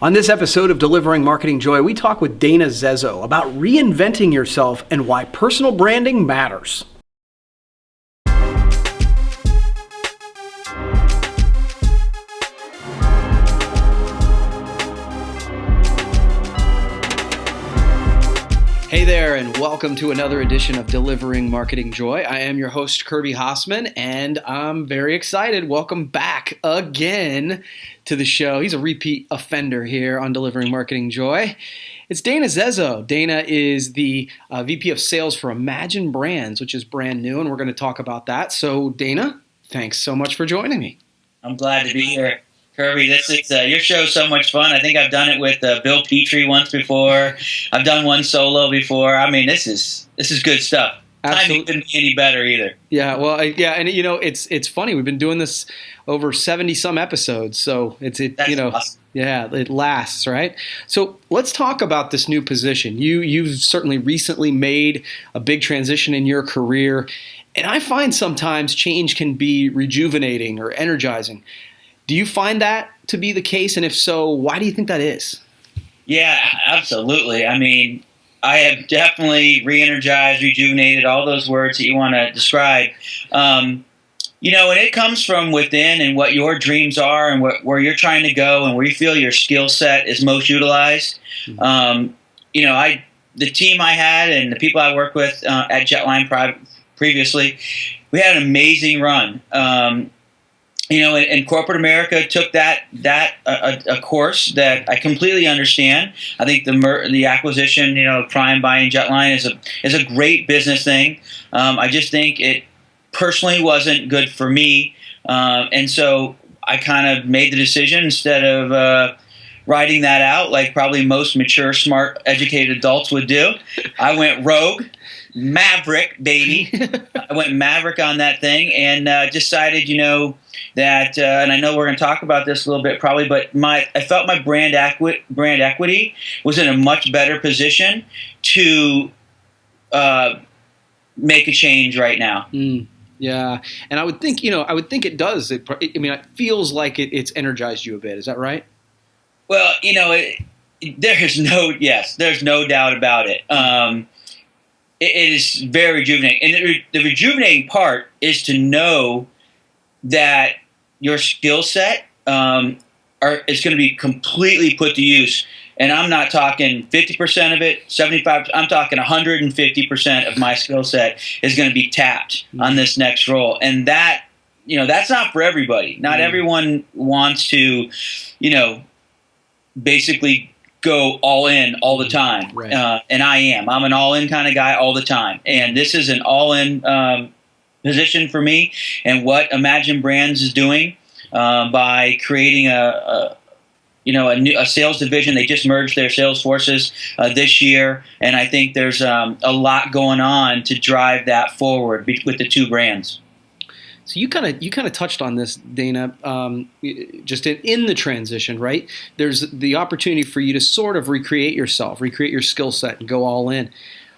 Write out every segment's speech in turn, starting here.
On this episode of Delivering Marketing Joy, we talk with Dana Zezzo about reinventing yourself and why personal branding matters. Hey there, and welcome to another edition of Delivering Marketing Joy. I am your host, Kirby Hasseman, and I'm very excited. Welcome back again to the show. He's a repeat offender here on Delivering Marketing Joy. It's Dana Zezzo. Dana is the VP of Sales for Imagine Brands, which is brand new, and we're going to talk about that. So, Dana, thanks so much for joining me. I'm glad to be here. Kirby, this is your show's so much fun. I think I've done it with Bill Petrie once before. I've done one solo before. I mean, this is good stuff. Absolutely. Timing couldn't be any better either. Yeah, well, and you know, it's funny. We've been doing this over 70 some episodes, so That's awesome. Yeah, it lasts, right? So let's talk about this new position. You've certainly recently made a big transition in your career, and I find sometimes change can be rejuvenating or energizing. Do you find that to be the case? And if so, why do you think that is? Yeah, absolutely. I mean, I have definitely re-energized, rejuvenated, all those words that you want to describe. And it comes from within and what your dreams are and where you're trying to go and where you feel your skill set is most utilized. The team I had and the people I worked with at Jetline previously, we had an amazing run. And corporate America took a course that I completely understand. I think the acquisition, Prime buying Jetline is a great business thing. I just think it personally wasn't good for me, and so I kind of made the decision instead of writing that out like probably most mature, smart, educated adults would do. I went rogue. Maverick, baby. I went Maverick on that thing and decided, that, and I know we're going to talk about this a little bit probably, but I felt my brand equity was in a much better position to make a change right now. Yeah, and I would think, it does. It feels like it's energized you a bit. Is that right? Well, there's no doubt about it. It is very rejuvenating. And the rejuvenating part is to know that your skill set is going to be completely put to use. And I'm not talking 50% of it, 75%, I'm talking 150% of my skill set is going to be tapped on this next role. And that, that's not for everybody. Not everyone wants to, basically go all in all the time. Right. And I am. I'm an all-in kind of guy all the time. And this is an all-in position for me. And what Imagine Brands is doing by creating a sales division. They just merged their sales forces this year. And I think there's a lot going on to drive that forward with the two brands. So you kind of touched on this, Dana, just in the transition, right? There's the opportunity for you to sort of recreate yourself, recreate your skill set, and go all in.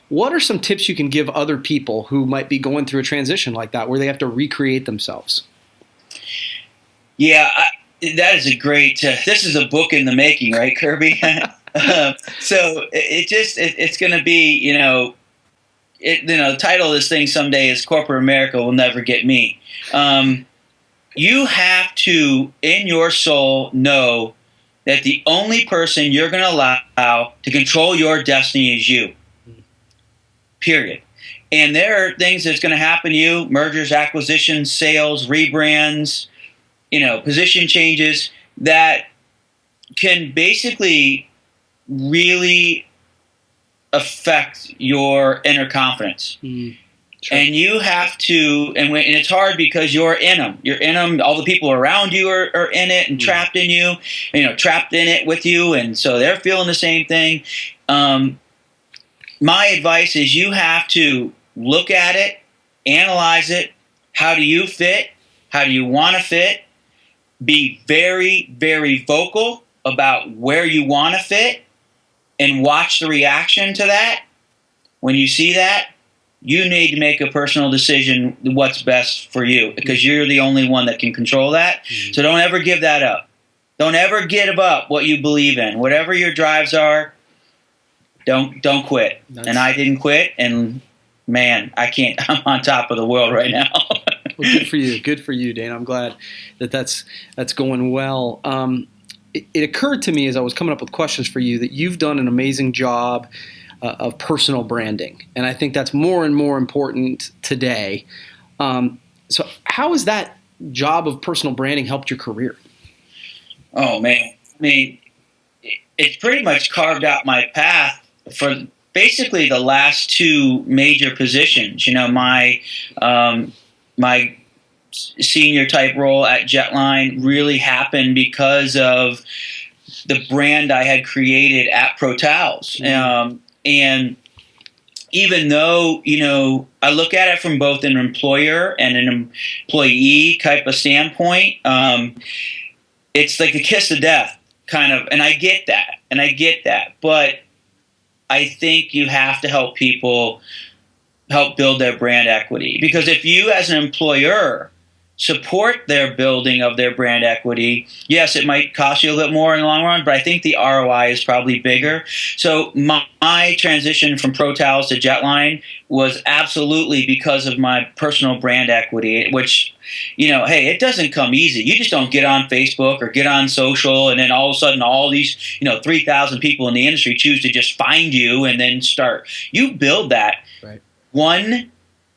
What are some tips you can give other people who might be going through a transition like that, where they have to recreate themselves? Yeah, that is a great. This is a book in the making, right, Kirby? So it's going to be, the title of this thing someday is Corporate America Will Never Get Me. You have to, in your soul, know that the only person you're going to allow to control your destiny is you. Period. And there are things that's going to happen to you, mergers, acquisitions, sales, rebrands, position changes that can basically really affect your inner confidence. Sure. And you have to, and it's hard because you're in them. You're in them. All the people around you are in it and trapped in you, trapped in it with you. And so they're feeling the same thing. My advice is you have to look at it, analyze it. How do you fit? How do you want to fit? Be very, very vocal about where you want to fit and watch the reaction to that. When you see that, you need to make a personal decision what's best for you because you're the only one that can control that. So don't ever give that up. Don't ever give up what you believe in. Whatever your drives are, don't quit. And I didn't quit, and man, I'm on top of the world right now. Well, good for you, Dana. I'm glad that's going well. It occurred to me as I was coming up with questions for you that you've done an amazing job of personal branding, and I think that's more and more important today. So how has that job of personal branding helped your career? Oh man, I mean, it's pretty much carved out my path for basically the last two major positions. You know, my senior type role at Jetline really happened because of the brand I had created at Pro Towels. And even though, you know, I look at it from both an employer and an employee type of standpoint, it's like a kiss of death kind of, and I get that. But I think you have to help people help build their brand equity, because if you as an employer support their building of their brand equity, yes, it might cost you a little bit more in the long run, but I think the ROI is probably bigger. So my transition from Pro Towels to Jetline was absolutely because of my personal brand equity, which, you know, hey, it doesn't come easy. You just don't get on Facebook or get on social, and then all of a sudden all these, you know, 3,000 people in the industry choose to just find you and then start. You build that one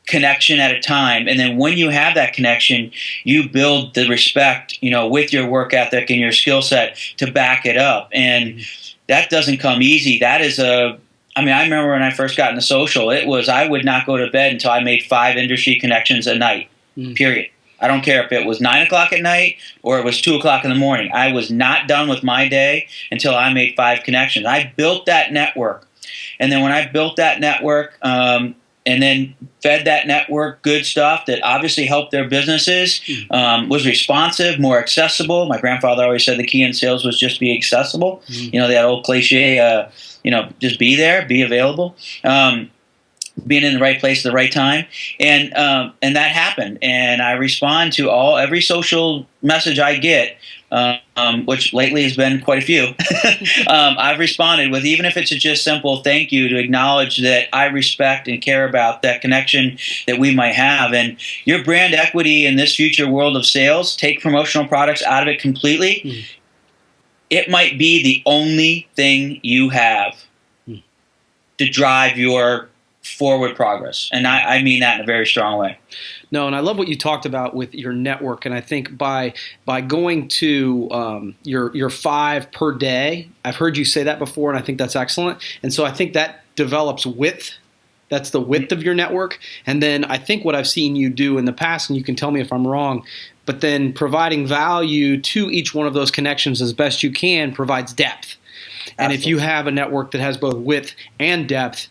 connection at a time, and then when you have that connection, you build the respect, you know, with your work ethic and your skill set to back it up. And that doesn't come easy. That is I remember when I first got into social, it was I would not go to bed until I made 5 industry connections a night, period. I don't care if it was 9 o'clock at night or it was 2 o'clock in the morning. I was not done with my day until I made 5 connections. I built that network. And then when I built that network, and then fed that network good stuff that obviously helped their businesses, was responsive, more accessible. My grandfather always said the key in sales was just be accessible. You know, that old cliche, you know, just be there, be available, being in the right place at the right time. And that happened. And I respond to every social message I get, which lately has been quite a few. I've responded with, even if it's a just simple thank you, to acknowledge that I respect and care about that connection that we might have. And your brand equity in this future world of sales, take promotional products out of it completely. It might be the only thing you have to drive your forward progress. And I mean that in a very strong way. No, and I love what you talked about with your network. And I think by going to your 5 per day, I've heard you say that before, and I think that's excellent. And so I think that develops width. That's the width of your network. And then I think what I've seen you do in the past, and you can tell me if I'm wrong, but then providing value to each one of those connections as best you can provides depth. And if you have a network that has both width and depth,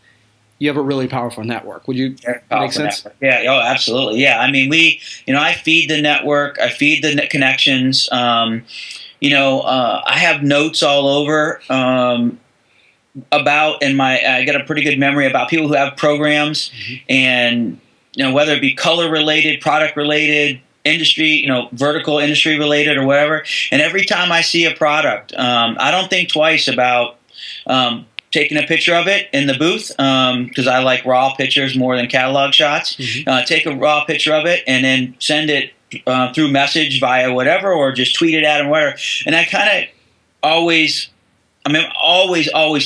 you have a really powerful network. Would you make sense? Network. Yeah. Oh, absolutely. Yeah. I mean, I feed the network. I feed the connections. I have notes all over about, I got a pretty good memory about people who have programs, and, you know, whether it be color related, product related, industry, you know, vertical industry related or whatever. And every time I see a product, I don't think twice about, taking a picture of it in the booth, because I like raw pictures more than catalog shots. Take a raw picture of it and then send it through message via whatever, or just tweet it at them, whatever. And I kind of always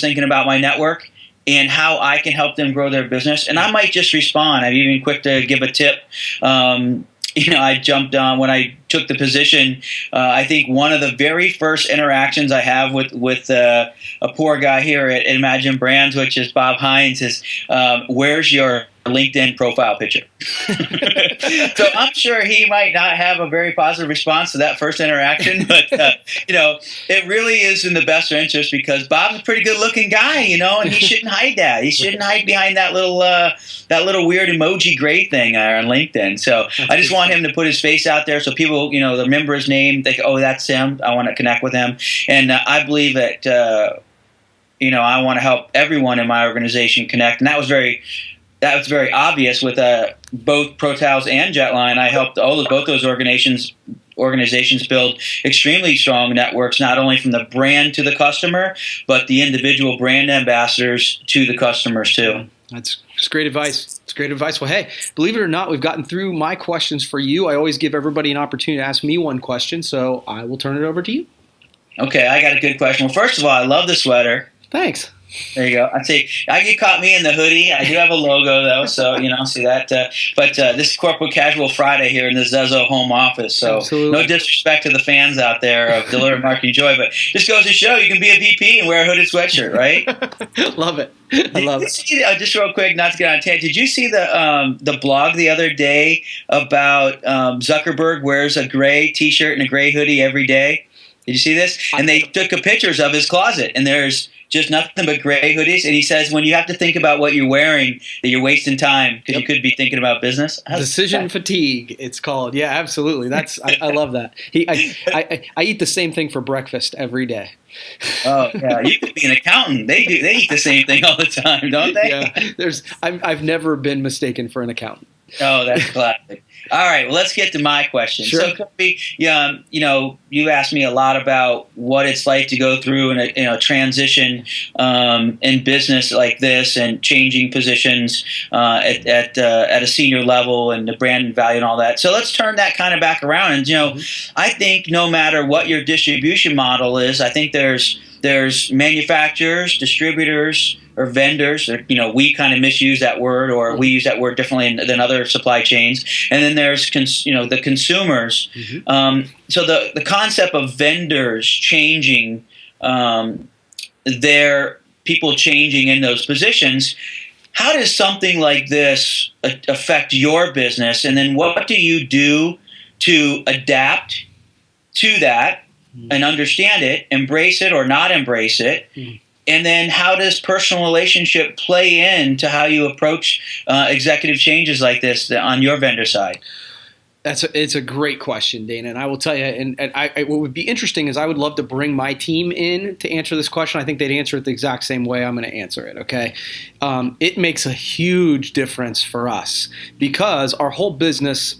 thinking about my network and how I can help them grow their business. And I might just respond. I'm even quick to give a tip. I jumped on when I took the position. I think one of the very first interactions I have with a poor guy here at Imagine Brands, which is Bob Hines, is where's your LinkedIn profile picture? So I'm sure he might not have a very positive response to that first interaction, but it really is in the best interest, because Bob's a pretty good looking guy, and he shouldn't hide that. He shouldn't hide behind that little weird emoji gray thing on LinkedIn. So I just want him to put his face out there so people, remember his name. Think, oh, that's him. I want to connect with him. And I believe that, I want to help everyone in my organization connect. And that was very obvious with both Pro Towels and Jetline. I helped both those organizations organizations build extremely strong networks, not only from the brand to the customer, but the individual brand ambassadors to the customers too. That's great advice. It's great advice. Well, hey, believe it or not, we've gotten through my questions for you. I always give everybody an opportunity to ask me one question, so I will turn it over to you. Okay, I got a good question. Well, first of all, I love the sweater. Thanks. There you go. I'd say you caught me in the hoodie. I do have a logo though, so see that. But this is Corporate Casual Friday here in the Zezzo home office. So Absolutely. No disrespect to the fans out there of Deliver Marketing Joy, but just goes to show you can be a VP and wear a hooded sweatshirt, right? Love it. I love it. Just real quick, not to get on a tangent. Did you see the blog the other day about Zuckerberg wears a gray T-shirt and a gray hoodie every day? Did you see this? And they took pictures of his closet, and there's just nothing but gray hoodies. And he says, when you have to think about what you're wearing, that you're wasting time because you could be thinking about business. Decision fatigue, it's called. Yeah, absolutely. I love that. I eat the same thing for breakfast every day. Oh yeah, you could be an accountant. They eat the same thing all the time, don't they? Yeah. I've never been mistaken for an accountant. Oh, that's classic. All right, well, let's get to my question. Sure. So, Kirby, you asked me a lot about what it's like to go through a transition in business like this and changing positions at a senior level and the brand and value and all that. So let's turn that kind of back around. And I think no matter what your distribution model is, I think there's manufacturers, distributors, or vendors, or, we kind of misuse that word, or we use that word differently than other supply chains. And then there's, the consumers. Mm-hmm. So the concept of vendors changing, their people changing in those positions, how does something like this affect your business? And then what do you do to adapt to that and understand it, embrace it or not embrace it? And then how does personal relationship play into how you approach executive changes like this on your vendor side? It's a great question, Dana, and I will tell you. And what would be interesting is I would love to bring my team in to answer this question. I think they'd answer it the exact same way I'm going to answer it. Okay, it makes a huge difference for us because our whole business.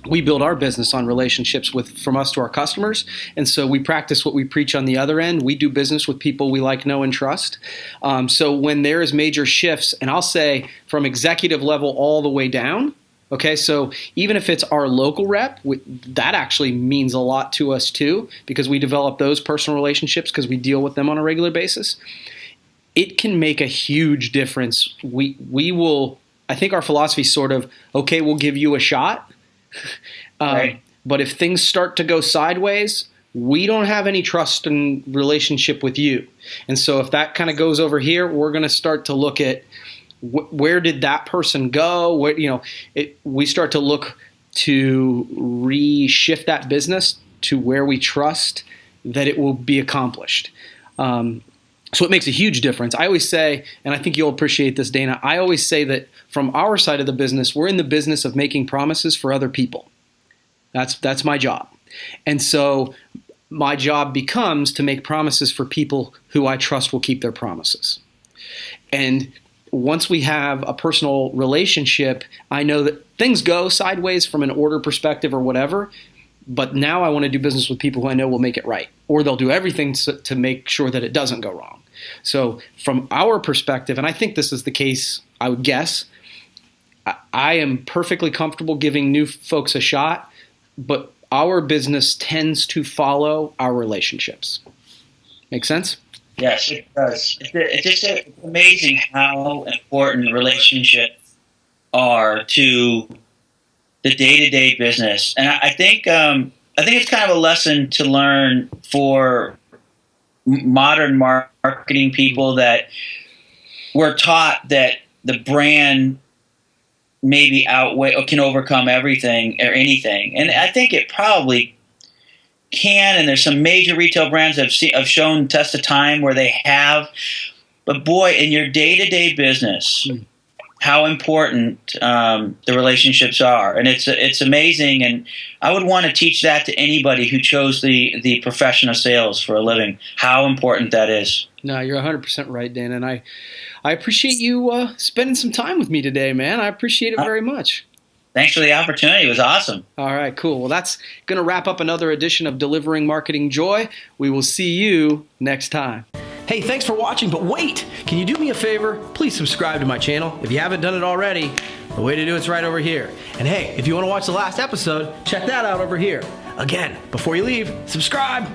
We build our business on relationships from us to our customers, and so we practice what we preach on the other end. We do business with people we like, know, and trust. So when there is major shifts, and I'll say from executive level all the way down, okay, so even if it's our local rep, that actually means a lot to us too because we develop those personal relationships because we deal with them on a regular basis. It can make a huge difference. We will. I think our philosophy is sort of, okay, we'll give you a shot. Right. But if things start to go sideways, we don't have any trust and relationship with you. And so if that kind of goes over here, we're going to start to look at where did that person go? We start to look to reshift that business to where we trust that it will be accomplished. So it makes a huge difference. I always say, and I think you'll appreciate this, Dana, I always say that from our side of the business, we're in the business of making promises for other people. That's my job. And so my job becomes to make promises for people who I trust will keep their promises. And once we have a personal relationship, I know that things go sideways from an order perspective or whatever, but now I want to do business with people who I know will make it right, or they'll do everything to make sure that it doesn't go wrong. So from our perspective, and I think this is the case, I would guess, I am perfectly comfortable giving new folks a shot, but our business tends to follow our relationships. Make sense? Yes, it does. It's amazing how important relationships are to the day-to-day business, and I think it's kind of a lesson to learn for modern marketing people that we're taught that the brand maybe outweigh or can overcome everything or anything, and I think it probably can. And there's some major retail brands that have shown test of time where they have, but boy, in your day-to-day business, how important the relationships are, and it's amazing. And I would want to teach that to anybody who chose the profession of sales for a living. How important that is. No, you're 100% right, Dan, and I appreciate you spending some time with me today, man. I appreciate it very much. Thanks for the opportunity. It was awesome. All right, cool. Well, that's going to wrap up another edition of Delivering Marketing Joy. We will see you next time. Hey, thanks for watching, but wait! Can you do me a favor? Please subscribe to my channel. If you haven't done it already, the way to do it's right over here. And hey, if you want to watch the last episode, check that out over here. Again, before you leave, subscribe!